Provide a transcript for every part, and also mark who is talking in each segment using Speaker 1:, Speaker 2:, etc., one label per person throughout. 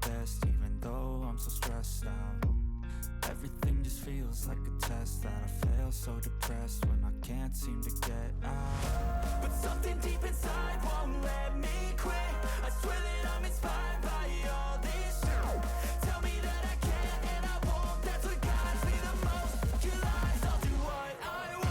Speaker 1: best, even though I'm so stressed out. Everything just feels like a test that I fail, so depressed when I can't seem to get out. But something deep inside won't let me quit. I swear that I'm inspired by all this shit. Tell me that I can and I won't, that's what guides me the most. Your lies, I'll do what I want.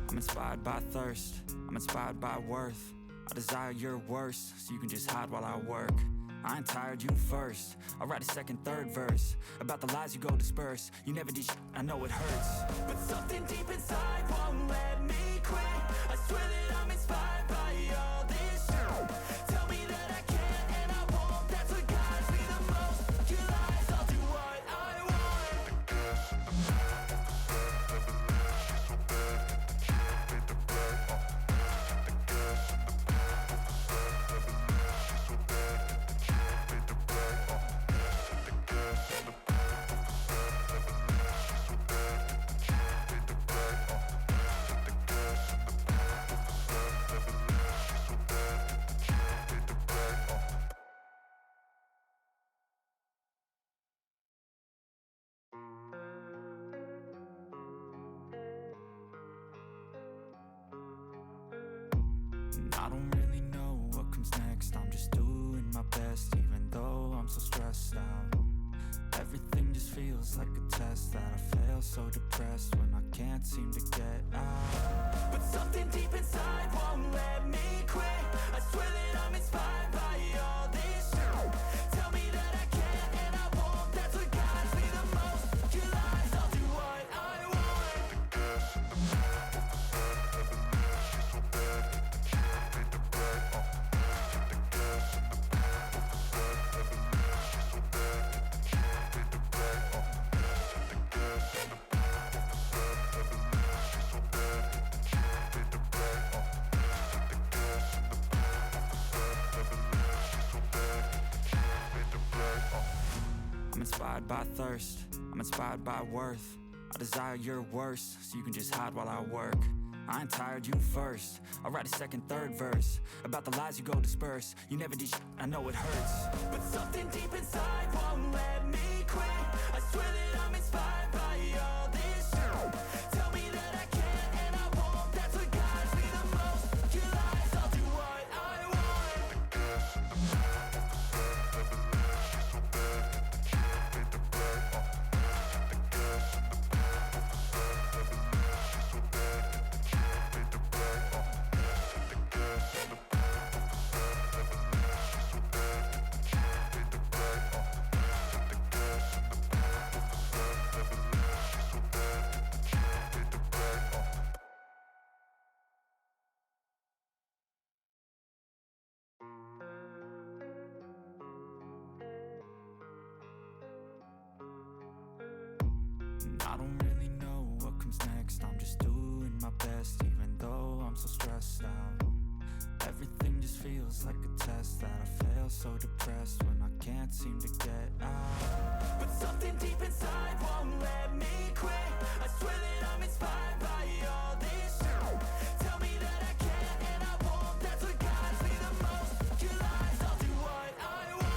Speaker 1: I'm inspired by thirst, I'm inspired by worth. I desire your worst, so you can just hide while I work. I ain't tired, you first. I'll write a second, third verse about the lies you go disperse. You never did shit, I know it hurts. But something deep inside won't let me quit. I swear that I'm inspired by all this shit. Tell me that I can and I won't, that's what guides me the most. Your lies, I'll do what I want. I don't really know what comes next. I'm just doing my best, even though I'm so stressed out. Everything just feels like a test that I fail, so depressed when I can't seem to get out. But something deep inside won't let me quit. I swear that I'm inspired by all this shit. Tell me that I can and I won't, that's what guides me the most. Your lies, I'll do what I want. I'm inspired by thirst, I'm inspired by worth. I desire your worst, so you can just hide while I work. I ain't tired, you first. I'll write a second, third verse about the lies you go disperse. You never did shit, I know it hurts. But something deep inside won't let me quit. I swear that I'm inspired by all this shit. Tell me that I can and I won't, that's what guides me the most. Your lies, I'll do what I want. I don't really know what comes next. I'm just doing my best, even though I'm so stressed out. Everything just feels like a test that I fail, so depressed when I can't seem to get out. But something deep inside won't let me quit. I swear that I'm inspired by all this shit. Tell me that I can and I won't, that's what guides me the most. Your lies, I'll do what I want.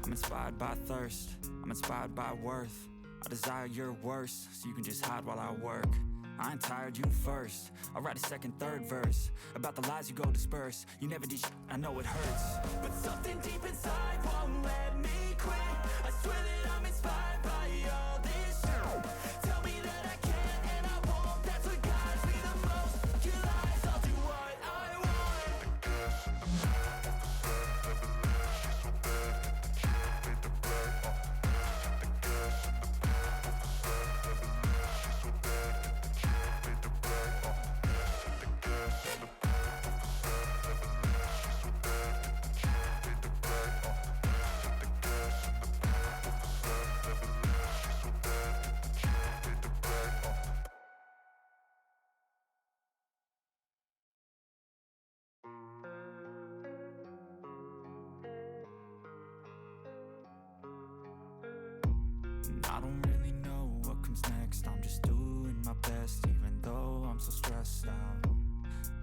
Speaker 1: I'm inspired by thirst, I'm inspired by worth. I desire your worst, so you can just hide while I work. I ain't tired, you first. I'll write a second, third verse about the lies you go disperse. You never did shit, I know it hurts. But something deep inside won't let me quit. I swear that I'm inspired by all this shit. Tell me that I can and I won't, that's what guides me the most. Your lies, I'll do what I And I don't really know what comes next. I'm just doing my best, even though I'm so stressed out.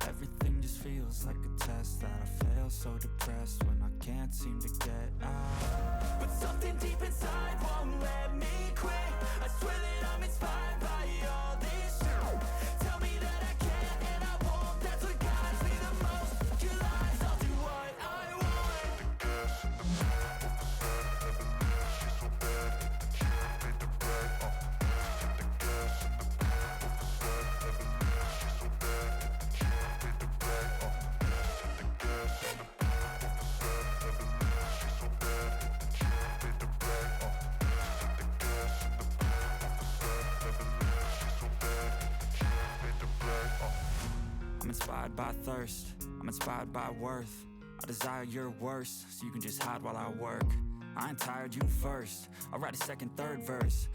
Speaker 1: Everything just feels like a test that I fail, so depressed when I can't seem to get out. But something deep inside won't let me quit. I swear that I'm inspired by all this shit. Tell me that I can and I won't. That's what guides me the most. Your lies, I'll do what I want. The gas in the back of the set, never leave. She's so bad, hit the gym, made the bread. Hit the gas in the back of the set, never leave. She's so bad, hit the gym, made the bread. Hit the gas in the back of the set, never leave. She's so bad, hit the gym, made the bread. Hit the gas in the back of the set, never leave. She's so bad, hit the gym, made the bread. I'm inspired by thirst, I'm inspired by worth. I desire your worst, so you can just hide while I work. I ain't tired, you first. I'll write a second, third verse.